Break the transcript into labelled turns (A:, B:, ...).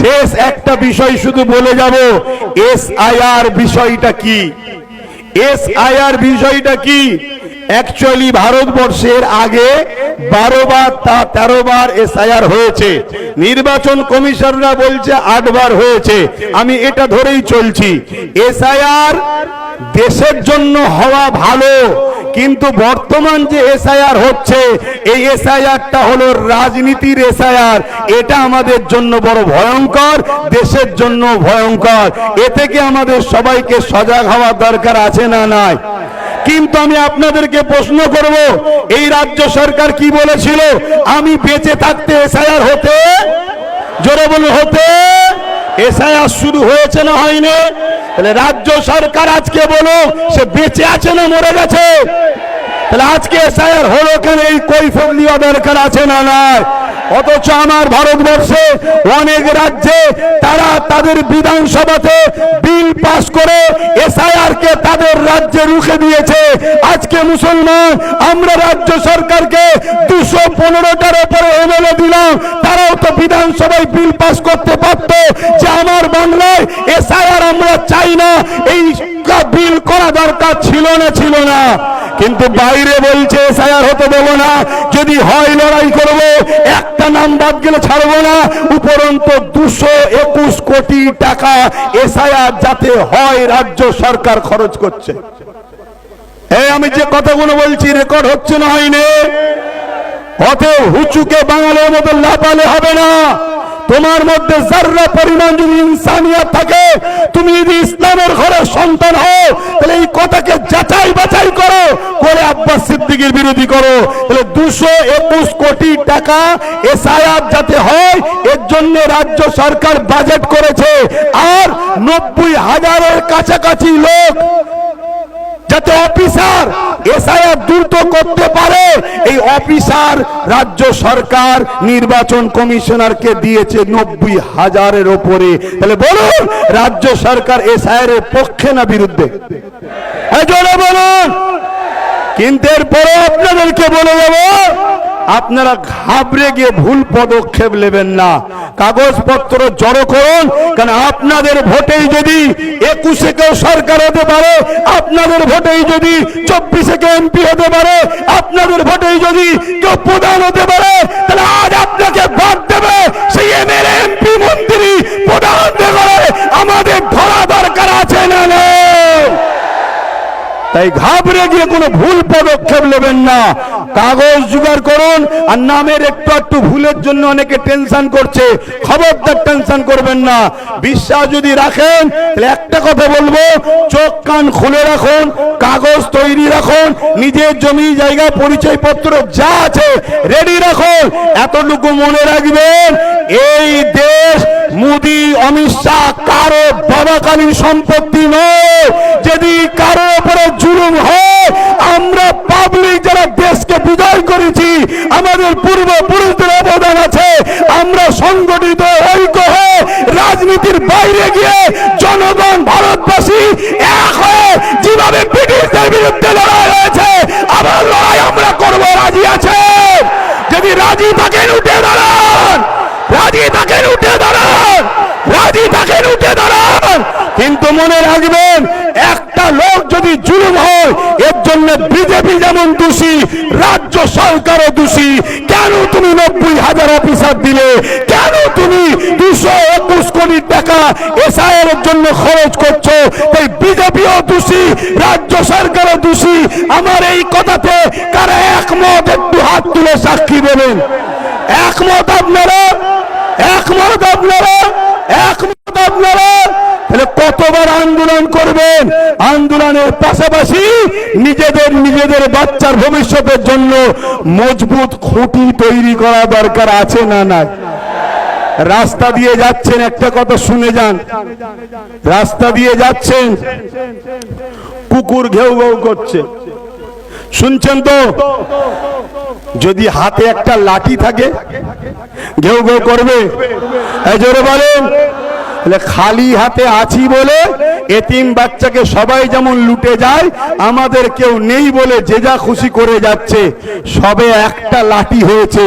A: শেষ একটা বিষয় শুধু বলে যাব, এসআইআর বিষয়টা কি? এসআইআর বিষয়টা কি? অ্যাকচুয়ালি ভারতবর্ষের আগে 12 বার 13 বার এসআইআর হয়েছে, নির্বাচন কমিশনরা বলছে 8 বার হয়েছে, আমি এটা ধরেই চলছি। এসআইআর দেশের জন্য হওয়া ভালো, কিন্তু বর্তমান যে এসআইআর হচ্ছে এই এসআইআরটা হলো রাজনীতির এসআইআর। এটা আমাদের জন্য বড় ভয়ঙ্কর, দেশের জন্য ভয়ঙ্কর। এ থেকে আমাদের সবাইকে সজাগ হওয়া দরকার আছে না নাই? কিন্তু আমি আপনাদেরকে প্রশ্ন করব, এই রাজ্য সরকার কি বলেছিল? আমি বেঁচে থাকতে এসআইআর হতে, জোরে বলুন হতে, এসআইআর শুরু হয়েছে না হয়নি? তাহলে রাজ্য সরকার আজকে বলো সে বেঁচে আছে না মরে গেছে? তাহলে আজকে এসআইআর হলো কেন? এই কৈফিয়ত দেওয়া দরকার আছে না নাই? অথচ আমার ভারতবর্ষে অনেক রাজ্যে তারা তাদের বিধানসভাতে বিল পাস করে এসআইআর কে তাদের রাজ্যে রুখে দিয়েছে। আজকে মুসলমান আমরা রাজ্য সরকারকে 215টার উপরে এমএলএ দিলাম, তারাও তো বিধানসভায় বিল পাস করতে পারত যে আমার বাংলায় এসআইআর আমরা চাই না, এই বিল করা দরকার ছিল না, ছিল না। কিন্তু বাইরে বলছে এসআইআর হতে দেবো না, যদি হয় লড়াই করব, একটা নাম বাদ গেলে ছাড়বো না। উপরন্তু 221 কোটি টাকা এসআইআর যাতে হয় রাজ্য সরকার খরচ করছে। এই আমি যে কথাগুলো বলছি রেকর্ড হচ্ছে না হয়নি? অতএব হুচুকে বাঙালির মতো লাপালে হবে না। তোমার মধ্যে যারা পরিমাণ যদি ইনসানিয়ত থাকে, তুমি যদি ইসলামের ঘরের সন্তান হও, তাহলে এই কথাকে যাচাই বাছাই করো, করে আব্বাস সিদ্দিকীর বিরোধী করো। তাহলে 221 কোটি টাকা এসআইআর যাতে হয় এর জন্য রাজ্য সরকার বাজেট করেছে। আর 90,000-এর কাছাকাছি লোক যাতে অফিসার এসআইআর দ্রুত করতে পারে, এই অফিসার রাজ্য সরকার নির্বাচন কমিশনারকে দিয়েছে 90,000-এর উপরে। তাহলে বলুন রাজ্য সরকার এসআইআর এর পক্ষে না বিরুদ্ধে? জোরে বলুন। কিন্তু এরপরে আপনাদেরকে বলে যাব, আপনারা ঘাবড়ে গিয়ে ভুল পদক্ষেপ নেবেন না, কাগজপত্র জড়ো করুন। কারণ আপনাদের ভোটেই যদি 21-এ কেউ সরকার হতে পারে, আপনাদের ভোটেই যদি 24-এ কেউ এমপি হতে পারে, আপনাদের ভোটেই যদি কেউ প্রধান হতে পারে, তাহলে আজ আপনাকে ভোট দেবে সেই এমএলএ, এমপি, মন্ত্রী, প্রধান করে আমাদের ধরা দরকার আছে না নেই? তাই ঘাবড়ে গিয়ে কোনো ভুল পদক্ষেপ নেবেন না, কাগজ জোগাড় করুন। আর নামের একটু ভুলের জন্য অনেকে টেনশন করছে, খবরদার টেনশন করবেন না। বিশ্বাস যদি রাখেন তাহলে একটা কথা বলবো, চোখ কান খুলে রাখুন, কাগজ তৈরি রাখুন, নিজের জমি জায়গা পরিচয়পত্র যা আছে রেডি রাখুন। এতটুকু মনে রাখবেন, এই দেশ মোদি অমিত শাহ কারো বাবাকালীন সম্পত্তি নয়। যদি কারো উপরে জুলুম হয়, আমরা পাবলিক যারা দেশকে বিজয় করেছি, আমাদের পূর্বপুরুষদের অবদান আছে, আমরা সংগঠিত ঐক্য হয়ে রাজনীতির বাইরে গিয়ে জনগণ ভারতবাসী এক হয়ে যেভাবে ব্রিটিশদের বিরুদ্ধে লড়াই হয়েছে, আবার লড়াই আমরা করবো। রাজি আছে? যদি রাজি থাকেন উঠে দাঁড়ান, রাজি থাকেন উঠে দাঁড়ান, রাজি থাকেন উঠে দাঁড়ান। কিন্তু মনে রাখবেন, একটা লোক যদি জুলুম হয় এর জন্য বিজেপি যেমন দোষী, রাজ্য সরকারও দোষী। কেন তুমি 90,000 অফিসার দিলে? কেন তুমি 221 কোটি টাকা এসআইআর এর জন্য খরচ করছো? তাই বিজেপিও দোষী, রাজ্য সরকারও দোষী। আমার এই কথাতে কারা একমত একটু হাত তুলে সাক্ষী দেবেন? একমত আপনারা? একমত আপনারা? একমত আপনারা? তাহলে কতবার আন্দোলন করবেন? আন্দোলনের পাশাপাশি নিজেদের বাচ্চার ভবিষ্যতের জন্য মজবুত খুঁটি তৈরি করা দরকার আছে না নাই? রাস্তা দিয়ে যাচ্ছেন, একটা কথা শুনে যান, রাস্তা দিয়ে যাচ্ছেন, কুকুর ঘেউ ঘেউ করছে, শুনছেন তো? যদি হাতে একটা লাঠি থাকে ঘেউ ঘেউ করবে? জোরে বলেন। খালি হাতে আছি বলে এতিম বাচ্চাকে সবাই যেমন লুটে যায়, আমাদের কেউ নেই বলে যে যা খুশি করে যাচ্ছে। সবে একটা লাঠি হয়েছে,